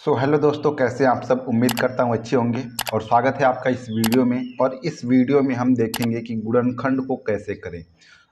Hello दोस्तों, कैसे हैं आप सब। उम्मीद करता हूँ अच्छे होंगे और स्वागत है आपका इस वीडियो में। और इस वीडियो में हम देखेंगे कि गुणनखंड को कैसे करें।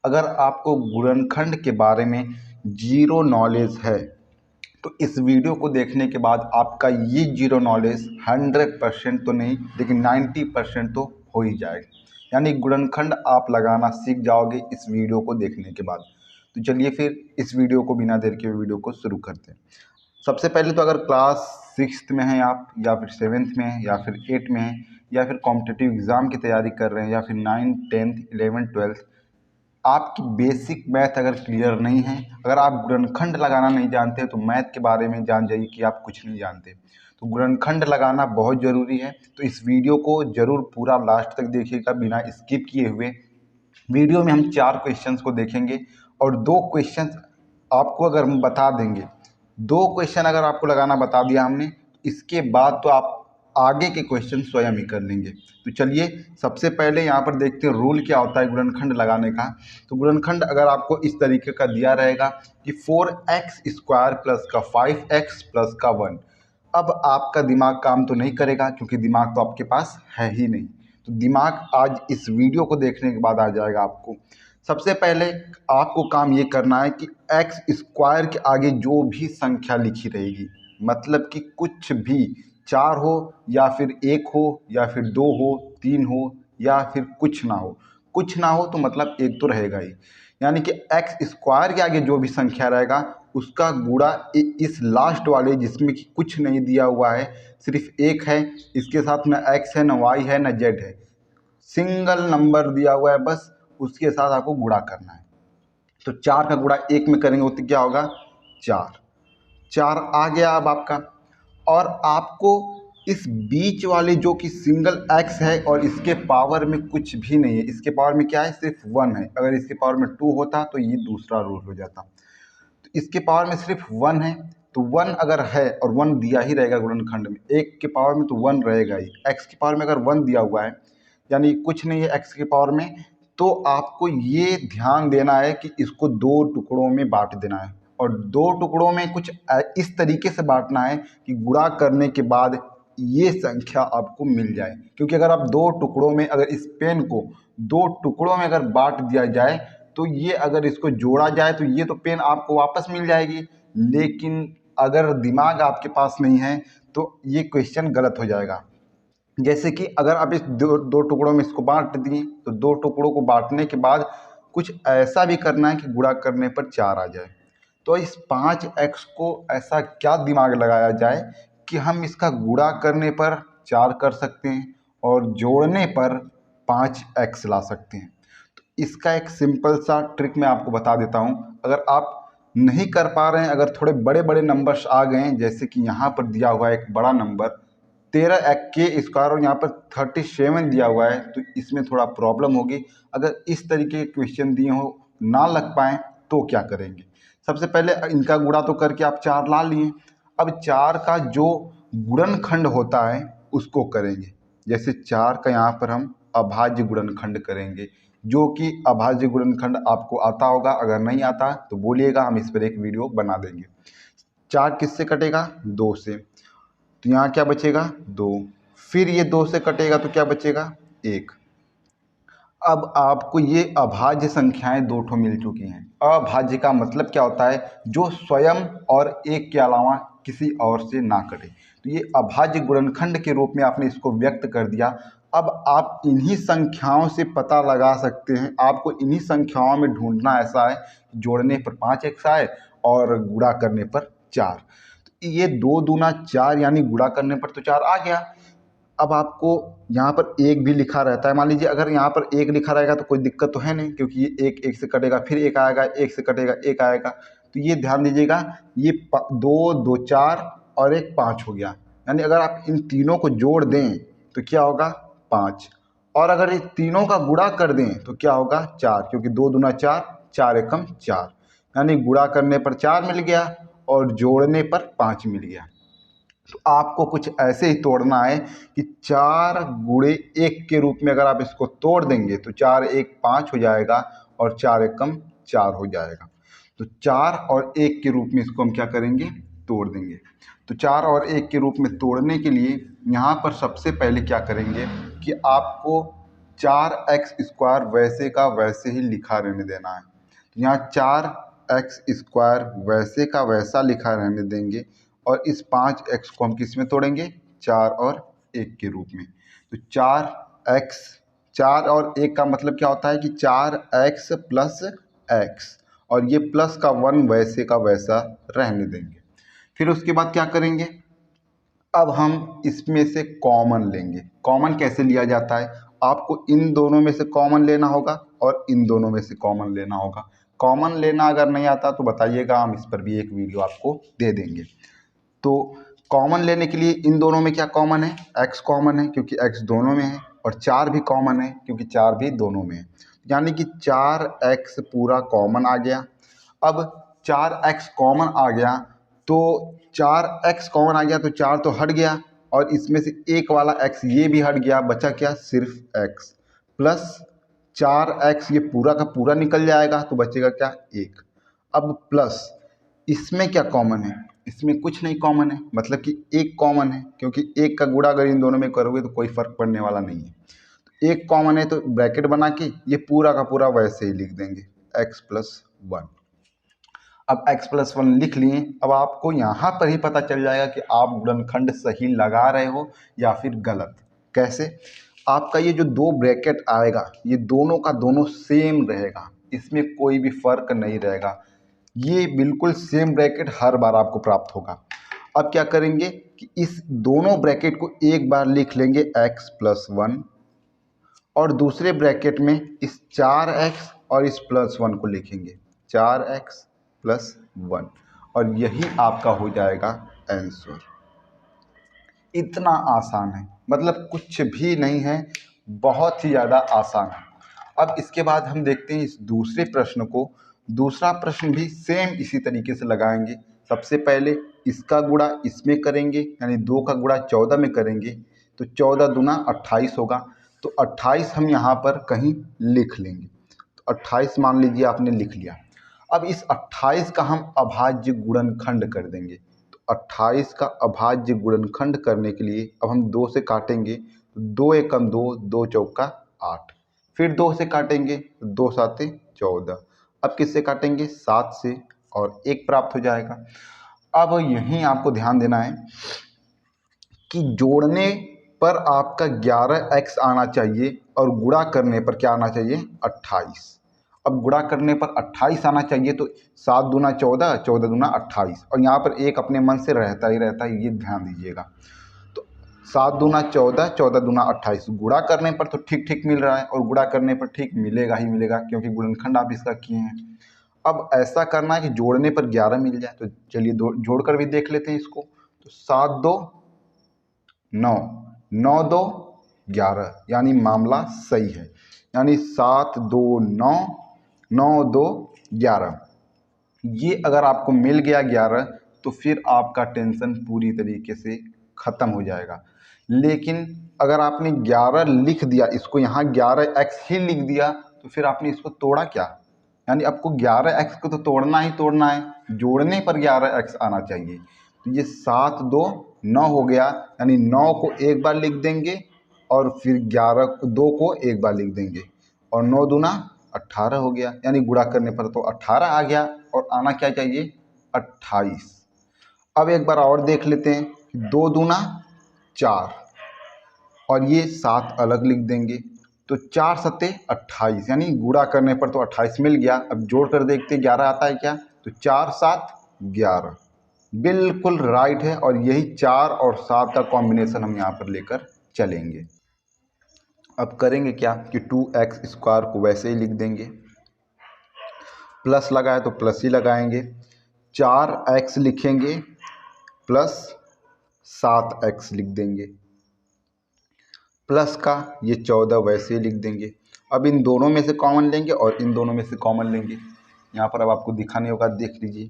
अगर आपको गुणनखंड के बारे में जीरो नॉलेज है तो इस वीडियो को देखने के बाद आपका ये जीरो नॉलेज 100% तो नहीं लेकिन 90% तो हो ही जाएगा। यानी गुणनखंड आप लगाना सीख जाओगे इस वीडियो को देखने के बाद। तो चलिए फिर इस वीडियो को बिना देर के वीडियो को शुरू करते हैं। सबसे पहले तो अगर क्लास 6th में हैं आप, या फिर 7th में हैं, या फिर 8 में हैं, या फिर कॉम्पिटिटिव एग्ज़ाम की तैयारी कर रहे हैं, या फिर 9th 10th 11th 12th, आपकी बेसिक मैथ अगर क्लियर नहीं है, अगर आप गुणनखंड लगाना नहीं जानते तो मैथ के बारे में जान जाइए कि आप कुछ नहीं जानते। तो गुणनखंड लगाना बहुत ज़रूरी है। तो इस वीडियो को ज़रूर पूरा लास्ट तक देखिएगा बिना स्किप किए हुए। वीडियो में हम 4 क्वेश्चंस को देखेंगे और 2 क्वेश्चंस आपको अगर हम बता देंगे, 2 क्वेश्चन अगर आपको लगाना बता दिया हमने, इसके बाद तो आप आगे के क्वेश्चन स्वयं ही कर लेंगे। तो चलिए सबसे पहले यहाँ पर देखते हैं रूल क्या होता है गुणनखंड लगाने का। तो गुणनखंड अगर आपको इस तरीके का दिया रहेगा कि 4x² प्लस का 5x प्लस का 1। अब आपका दिमाग काम तो नहीं करेगा क्योंकि दिमाग तो आपके पास है ही नहीं। तो दिमाग आज इस वीडियो को देखने के बाद आ जाएगा आपको। सबसे पहले आपको काम ये करना है कि x² के आगे जो भी संख्या लिखी रहेगी, मतलब कि कुछ भी 4 हो या फिर 1 हो या फिर 2 हो 3 हो या फिर कुछ ना हो, कुछ ना हो तो मतलब एक तो रहेगा ही। यानी कि x² के आगे जो भी संख्या रहेगा उसका गुणा इस लास्ट वाले जिसमें कि कुछ नहीं दिया हुआ है, सिर्फ 1 है, इसके साथ ना x है ना y है ना z है, सिंगल नंबर दिया हुआ है, बस उसके साथ आपको गुणा करना है। तो 4 का गुणा 1 में करेंगे तो क्या होगा 4। 4 आ गया अब आपका। और आपको इस बीच वाले जो कि सिंगल x है और इसके पावर में कुछ भी नहीं है, इसके पावर में क्या है सिर्फ 1 है। अगर इसके पावर में 2 होता तो ये दूसरा रूल हो जाता। तो इसके पावर में सिर्फ 1 है, तो 1 अगर है और 1 दिया ही रहेगा गुणनखंड में, एक के पावर में तो 1 रहेगा ही। x की पावर में अगर 1 दिया हुआ है यानी कुछ नहीं है x की पावर में, तो आपको ये ध्यान देना है कि इसको 2 टुकड़ों में बांट देना है। और 2 टुकड़ों में कुछ इस तरीके से बांटना है कि गुणा करने के बाद ये संख्या आपको मिल जाए। क्योंकि अगर आप 2 टुकड़ों में, अगर इस पेन को 2 टुकड़ों में अगर बांट दिया जाए तो ये अगर इसको जोड़ा जाए तो ये तो पेन आपको वापस मिल जाएगी, लेकिन अगर दिमाग आपके पास नहीं है तो ये क्वेश्चन गलत हो जाएगा। जैसे कि अगर आप इस दो टुकड़ों में इसको बांट दिए तो 2 टुकड़ों को बांटने के बाद कुछ ऐसा भी करना है कि गुणा करने पर 4 आ जाए। तो इस 5x को ऐसा क्या दिमाग लगाया जाए कि हम इसका गुणा करने पर 4 कर सकते हैं और जोड़ने पर 5x ला सकते हैं। तो इसका एक सिंपल सा ट्रिक मैं आपको बता देता हूँ। अगर आप नहीं कर पा रहे हैं, अगर थोड़े बड़े बड़े नंबर्स आ गए हैं, जैसे कि यहाँ पर दिया हुआ है एक बड़ा नंबर 13k² और यहाँ पर 37 दिया हुआ है, तो इसमें थोड़ा प्रॉब्लम होगी। अगर इस तरीके के क्वेश्चन दिए हो ना लग पाएँ तो क्या करेंगे। सबसे पहले इनका गुणा तो करके आप 4 ला लिए। अब 4 का जो गुणनखंड होता है उसको करेंगे। जैसे 4 का यहाँ पर हम अभाज्य गुणनखंड करेंगे, जो कि अभाज्य गुणनखंड आपको आता होगा। अगर नहीं आता तो बोलिएगा, हम इस पर एक वीडियो बना देंगे। 4 किससे कटेगा 2 से, तो यहाँ क्या बचेगा 2। फिर ये 2 से कटेगा तो क्या बचेगा 1। अब आपको ये अभाज्य संख्याएं 2 ठो मिल चुकी हैं। अभाज्य का मतलब क्या होता है, जो स्वयं और एक के अलावा किसी और से ना कटे। तो ये अभाज्य गुणनखंड के रूप में आपने इसको व्यक्त कर दिया। अब आप इन्हीं संख्याओं से पता लगा सकते हैं, आपको इन्हीं संख्याओं में ढूंढना ऐसा है जोड़ने पर 5x आए और गुणा करने पर 4। तो ये 2 दूना 4 यानी गुणा करने पर तो 4 आ गया। अब आपको यहाँ पर 1 भी लिखा रहता है, मान लीजिए अगर यहाँ पर 1 लिखा रहेगा तो कोई दिक्कत तो है नहीं, क्योंकि ये 1 1 से कटेगा, फिर 1 आएगा, 1 से कटेगा 1 आएगा। तो ये ध्यान दीजिएगा, ये 2 2 4 और 1 5 हो गया। यानी अगर आप इन तीनों को जोड़ दें तो क्या होगा 5, और अगर ये तीनों का गुणा कर दें तो क्या होगा 4, क्योंकि 2 दूना 4, 4 एकम 4, यानी गुणा करने पर 4 मिल गया और जोड़ने पर 5 मिल गया। तो आपको कुछ ऐसे ही तोड़ना है कि 4 गुणे 1 के रूप में अगर आप इसको तोड़ देंगे तो 4 1 5 हो जाएगा और 4 एकम 4 हो जाएगा। तो 4 और 1 के रूप में इसको हम क्या करेंगे तोड़ देंगे। तो 4 और 1 के रूप में तोड़ने के लिए यहाँ पर सबसे पहले क्या करेंगे कि आपको 4x² वैसे का वैसे ही लिखा रहने देना है। तो यहाँ 4x² वैसे का वैसा लिखा रहने देंगे और इस 5x को हम किस में तोड़ेंगे, 4 और 1 के रूप में। तो 4 और 1 का मतलब क्या होता है कि 4x प्लस x, और ये प्लस का 1 वैसे का वैसा रहने देंगे। फिर उसके बाद क्या करेंगे, अब हम इसमें से कॉमन लेंगे। कॉमन कैसे लिया जाता है, आपको इन दोनों में से कॉमन लेना होगा और इन दोनों में से कॉमन लेना होगा। कॉमन लेना अगर नहीं आता तो बताइएगा, हम इस पर भी एक वीडियो आपको दे देंगे। तो कॉमन लेने के लिए इन दोनों में क्या कॉमन है, x कॉमन है क्योंकि x दोनों में है, और 4 भी कॉमन है क्योंकि 4 भी दोनों में है, यानी कि 4x पूरा कॉमन आ गया। अब 4x कॉमन आ गया तो 4x कॉमन आ गया तो 4 तो हट गया, और इसमें से एक वाला x ये भी हट गया, बचा क्या, सिर्फ x प्लस 4x ये पूरा का पूरा निकल जाएगा तो बचेगा क्या, 1। अब प्लस इसमें क्या कॉमन है, इसमें कुछ नहीं कॉमन है, मतलब कि 1 कॉमन है, क्योंकि 1 का गुणा अगर इन दोनों में करोगे तो कोई फर्क पड़ने वाला नहीं है। तो 1 कॉमन है तो ब्रैकेट बना के ये पूरा का पूरा वैसे ही लिख देंगे, x प्लस 1। अब x प्लस 1 लिख लिए। अब आपको यहाँ पर ही पता चल जाएगा कि आप गुणनखंड सही लगा रहे हो या फिर गलत। कैसे, आपका ये जो 2 ब्रैकेट आएगा ये दोनों का दोनों सेम रहेगा, इसमें कोई भी फर्क नहीं रहेगा, ये बिल्कुल सेम ब्रैकेट हर बार आपको प्राप्त होगा। अब क्या करेंगे कि इस दोनों ब्रैकेट को एक बार लिख लेंगे x प्लस 1, और दूसरे ब्रैकेट में इस 4x और इस प्लस 1 को लिखेंगे, 4x प्लस 1, और यही आपका हो जाएगा आंसर। इतना आसान है, मतलब कुछ भी नहीं है, बहुत ही ज़्यादा आसान है। अब इसके बाद हम देखते हैं इस दूसरे प्रश्न को। दूसरा प्रश्न भी सेम इसी तरीके से लगाएंगे। सबसे पहले इसका गुणा इसमें करेंगे, यानी 2 का गुणा 14 में करेंगे, तो 14 दूना 28 होगा। तो 28 हम यहाँ पर कहीं लिख लेंगे, तो 28 मान लीजिए आपने लिख लिया। अब इस 28 का हम अभाज्य गुणनखंड कर देंगे। तो 28 का अभाज्य गुणनखंड करने के लिए अब हम 2 से काटेंगे, तो 2 एकम 2, 2 चौका 8, फिर 2 से काटेंगे तो 2 साते 14, अब किससे काटेंगे, 7 से, और 1 प्राप्त हो जाएगा। अब यहीं आपको ध्यान देना है कि जोड़ने पर आपका 11x आना चाहिए और गुणा करने पर क्या आना चाहिए, 28। अब गुणा करने पर 28 आना चाहिए, तो 7 दूना 14, 14 दूना 28, और यहाँ पर 1 अपने मन से रहता ही रहता है, ये ध्यान दीजिएगा। तो 7 दूना 14, 14 दूना 28, गुणा करने पर तो ठीक ठीक मिल रहा है, और गुणा करने पर ठीक मिलेगा ही मिलेगा क्योंकि गुणनखंड आप इसका किए हैं। अब ऐसा करना है कि जोड़ने पर 11 मिल जाए, तो चलिए जोड़ कर भी देख लेते हैं इसको। तो 7 2 9, 9 2 11, यानी मामला सही है, यानी 7 2 9, 9 2 11। ये अगर आपको मिल गया 11 तो फिर आपका टेंशन पूरी तरीके से ख़त्म हो जाएगा। लेकिन अगर आपने 11 लिख दिया, इसको यहाँ 11x ही लिख दिया, तो फिर आपने इसको तोड़ा क्या, यानी आपको 11x को तो तोड़ना ही तोड़ना है, जोड़ने पर 11x आना चाहिए। तो ये 7 2 9 हो गया, यानी 9 को एक बार लिख देंगे और फिर 2 को एक बार लिख देंगे, और 9 दूना 18 हो गया, यानी गुणा करने पर तो 18 आ गया, और आना क्या चाहिए, 28। अब एक बार और देख लेते हैं, 2 दूना 4, और ये 7 अलग लिख देंगे, तो 4 सत्ते 28, यानी गुणा करने पर तो 28 मिल गया। अब जोड़ कर देखते 11 आता है क्या, तो 4 7 11, बिल्कुल राइट है, और यही 4 और 7 का कॉम्बिनेशन हम यहाँ पर लेकर चलेंगे। अब करेंगे क्या कि 2x² को वैसे ही लिख देंगे, प्लस लगाए तो प्लस ही लगाएंगे, 4x लिखेंगे प्लस 7x लिख देंगे, प्लस का ये 14 वैसे ही लिख देंगे। अब इन दोनों में से कॉमन लेंगे और इन दोनों में से कॉमन लेंगे। यहाँ पर अब आपको दिखाने होगा, देख लीजिए,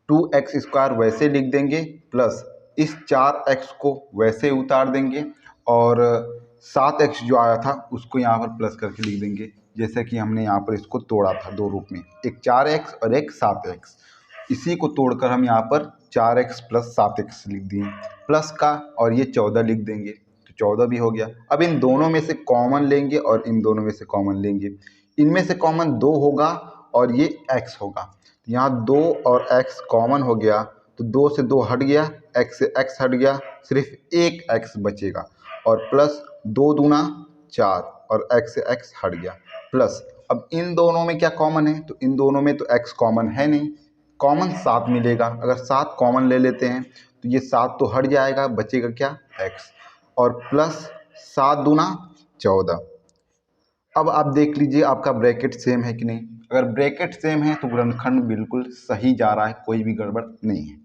2x² वैसे लिख देंगे, प्लस इस 4x को वैसे उतार देंगे, और 7x जो आया था उसको यहाँ पर प्लस करके लिख देंगे, जैसे कि हमने यहाँ पर इसको तोड़ा था 2 रूप में, एक 4x और एक 7x। इसी को तोड़कर हम यहाँ पर 4x प्लस 7x लिख दिए, प्लस का और ये 14 लिख देंगे, तो 14 भी हो गया। अब इन दोनों में से कॉमन लेंगे और इन दोनों में से कॉमन लेंगे। इनमें से कॉमन 2 होगा और ये x होगा, तो यहाँ 2 और x कॉमन हो गया, तो 2 से 2 हट गया, x से x हट गया, सिर्फ एक x बचेगा और प्लस 2 दूना 4 और x से x हट गया प्लस। अब इन दोनों में क्या कॉमन है, तो इन दोनों में तो x कॉमन है नहीं, कॉमन 7 मिलेगा। अगर 7 कॉमन ले लेते हैं तो ये 7 तो हट जाएगा, बचेगा क्या x और प्लस 7 दूना 14। अब आप देख लीजिए आपका ब्रैकेट सेम है कि नहीं। अगर ब्रैकेट सेम है तो गुणनखंड बिल्कुल सही जा रहा है, कोई भी गड़बड़ नहीं है।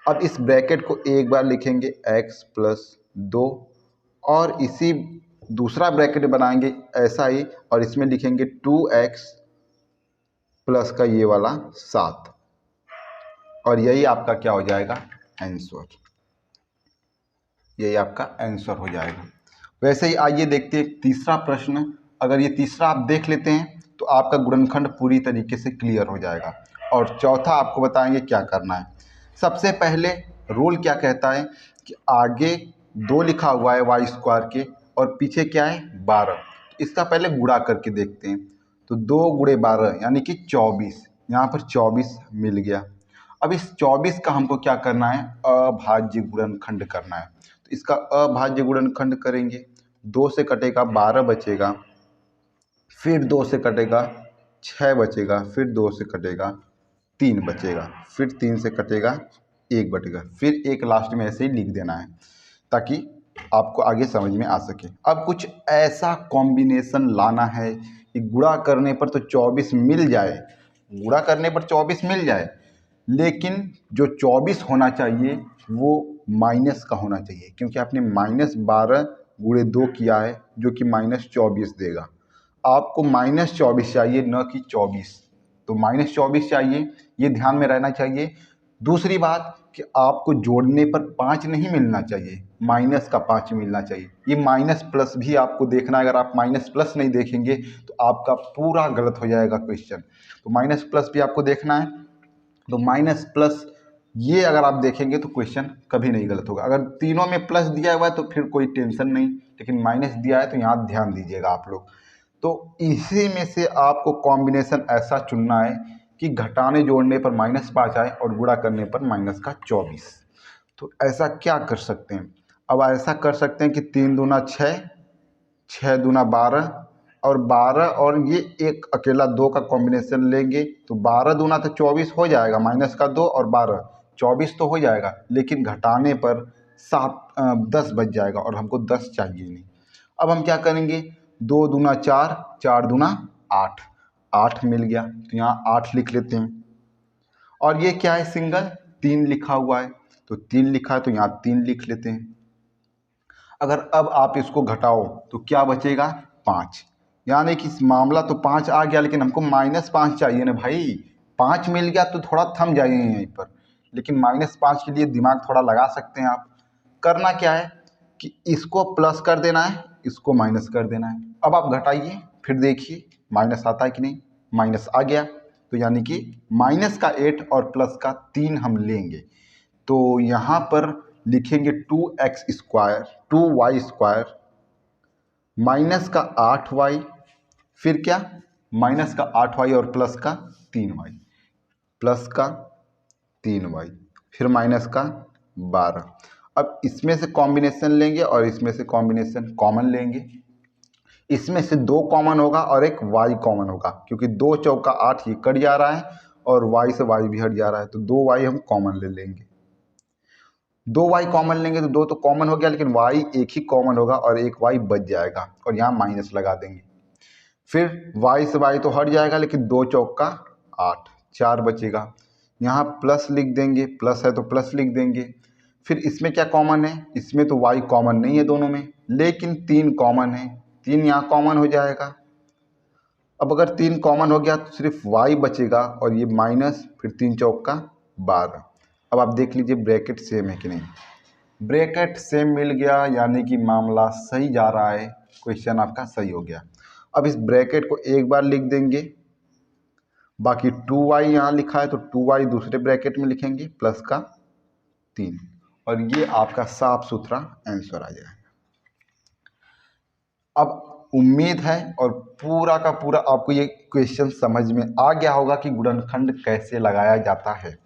अब इस ब्रैकेट को एक बार लिखेंगे x प्लस 2 और इसी दूसरा ब्रैकेट बनाएंगे ऐसा ही और इसमें लिखेंगे 2x प्लस का ये वाला 7 और यही आपका क्या हो जाएगा आंसर, यही आपका आंसर हो जाएगा। वैसे ही आइए देखते हैं तीसरा प्रश्न। अगर ये तीसरा आप देख लेते हैं तो आपका गुणनखंड पूरी तरीके से क्लियर हो जाएगा। और चौथा आपको बताएंगे क्या करना है। सबसे पहले रूल क्या कहता है कि आगे 2 लिखा हुआ है y स्क्वायर के और पीछे क्या है 12, तो इसका पहले गुणा करके देखते हैं। तो 2 गुणे 12 यानी कि 24, यहाँ पर 24 मिल गया। अब इस 24 का हमको क्या करना है, अभाज्य गुणनखंड करना है। तो इसका अभाज्य गुणनखंड करेंगे, 2 से कटेगा 12 बचेगा, फिर 2 से कटेगा 6 बचेगा, फिर 2 से कटेगा 3 बचेगा, फिर 3 से कटेगा 1 बचेगा, फिर एक लास्ट में ऐसे ही लिख देना है ताकि आपको आगे समझ में आ सके। अब कुछ ऐसा कॉम्बिनेशन लाना है कि गुणा करने पर तो 24 मिल जाए, गुणा करने पर 24 मिल जाए, लेकिन जो 24 होना चाहिए वो माइनस का होना चाहिए, क्योंकि आपने -12 गुणे 2 किया है जो कि -24 देगा। आपको -24 चाहिए न कि 24, तो -24 चाहिए, ये ध्यान में रहना चाहिए। दूसरी बात कि आपको जोड़ने पर 5 नहीं मिलना चाहिए, माइनस का 5 मिलना चाहिए। ये माइनस प्लस भी आपको देखना है, अगर आप माइनस प्लस नहीं देखेंगे तो आपका पूरा गलत हो जाएगा क्वेश्चन। तो माइनस प्लस भी आपको देखना है, तो माइनस प्लस ये अगर आप देखेंगे तो क्वेश्चन कभी नहीं गलत होगा। अगर तीनों में प्लस दिया हुआ है तो फिर कोई टेंशन नहीं, लेकिन माइनस दिया है तो यहाँ ध्यान दीजिएगा आप लोग। तो इसी में से आपको कॉम्बिनेशन ऐसा चुनना है कि घटाने जोड़ने पर -5 आए और गुणा करने पर -24। तो ऐसा क्या कर सकते हैं, अब ऐसा कर सकते हैं कि 3 दूना 6, 6 दूना 12 और 12 और ये एक अकेला 2 का कॉम्बिनेशन लेंगे तो 12 दूना तो 24 हो जाएगा, माइनस का 2 और 12 24 तो हो जाएगा, लेकिन घटाने पर 10 बच जाएगा और हमको 10 चाहिए नहीं। अब हम क्या करेंगे, 2 दूना 4, 4 दूना 8, 8 मिल गया, तो यहाँ 8 लिख लेते हैं। और ये क्या है सिंगल, 3 लिखा हुआ है, तो 3 लिखा है तो यहाँ 3 लिख लेते हैं। अगर अब आप इसको घटाओ तो क्या बचेगा 5, यानी कि इस मामला तो 5 आ गया, लेकिन हमको -5 चाहिए ना भाई। 5 मिल गया तो थोड़ा थम जाइए यहीं पर, लेकिन -5 के लिए दिमाग थोड़ा लगा सकते हैं आप। करना क्या है कि इसको प्लस कर देना है, इसको माइनस कर देना है। अब आप घटाइए फिर देखिए माइनस आता है कि नहीं, माइनस आ गया, तो यानी कि माइनस का 8 और प्लस का 3 हम लेंगे। तो यहाँ पर लिखेंगे 2x square 2y square minus का 8y, फिर क्या माइनस का 8y और प्लस का 3y, प्लस का 3y, फिर माइनस का 12। अब इसमें से कॉम्बिनेशन लेंगे और इसमें से कॉम्बिनेशन कॉमन लेंगे। इसमें से 2 कॉमन होगा और एक y कॉमन होगा, क्योंकि 2 चौका 8 ये कट जा रहा है और y से y भी हट जा रहा है, तो 2y हम कॉमन ले लेंगे। 2y कॉमन लेंगे तो 2 तो कॉमन हो गया, लेकिन y एक ही कॉमन होगा और एक y बच जाएगा और यहाँ माइनस लगा देंगे। फिर y से y तो हट जाएगा, लेकिन 2 चौका 8, 4 बचेगा। यहाँ प्लस लिख देंगे, प्लस है तो प्लस लिख देंगे। फिर इसमें क्या कॉमन है, इसमें तो y कॉमन नहीं है दोनों में, लेकिन 3 कॉमन है, 3 यहाँ कॉमन हो जाएगा। अब अगर 3 कॉमन हो गया तो सिर्फ y बचेगा और ये माइनस, फिर 3 चौका 12। अब आप देख लीजिए ब्रैकेट सेम है कि नहीं, ब्रैकेट सेम मिल गया, यानी कि मामला सही जा रहा है, क्वेश्चन आपका सही हो गया। अब इस ब्रैकेट को एक बार लिख देंगे बाकी 2y यहाँ लिखा है तो 2y दूसरे ब्रैकेट में लिखेंगे प्लस का 3, और ये आपका साफ सुथरा आंसर आ जाएगा। अब उम्मीद है और पूरा का पूरा आपको ये क्वेश्चन समझ में आ गया होगा कि गुणनखंड कैसे लगाया जाता है।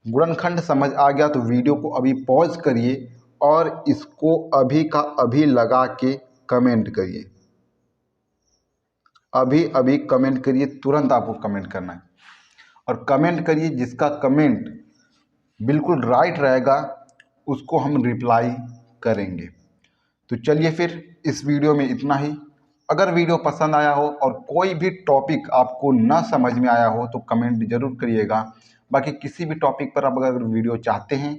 गुणनखंड समझ आ गया तो वीडियो को अभी पॉज करिए और इसको अभी का अभी लगा के कमेंट करिए। अभी अभी कमेंट करिए, तुरंत आपको कमेंट करना है और कमेंट करिए। जिसका कमेंट बिल्कुल राइट रहेगा उसको हम रिप्लाई करेंगे। तो चलिए फिर इस वीडियो में इतना ही। अगर वीडियो पसंद आया हो और कोई भी टॉपिक आपको ना समझ में आया हो तो कमेंट ज़रूर करिएगा। बाकी किसी भी टॉपिक पर आप अगर वीडियो चाहते हैं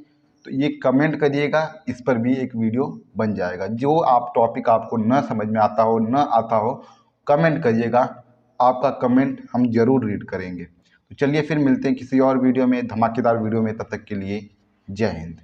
तो ये कमेंट करिएगा, इस पर भी एक वीडियो बन जाएगा। जो आप टॉपिक आपको ना समझ में आता हो ना आता हो कमेंट करिएगा, आपका कमेंट हम ज़रूर रीड करेंगे। तो चलिए फिर मिलते हैं किसी और वीडियो में, धमाकेदार वीडियो में। तब तक के लिए जय हिंद।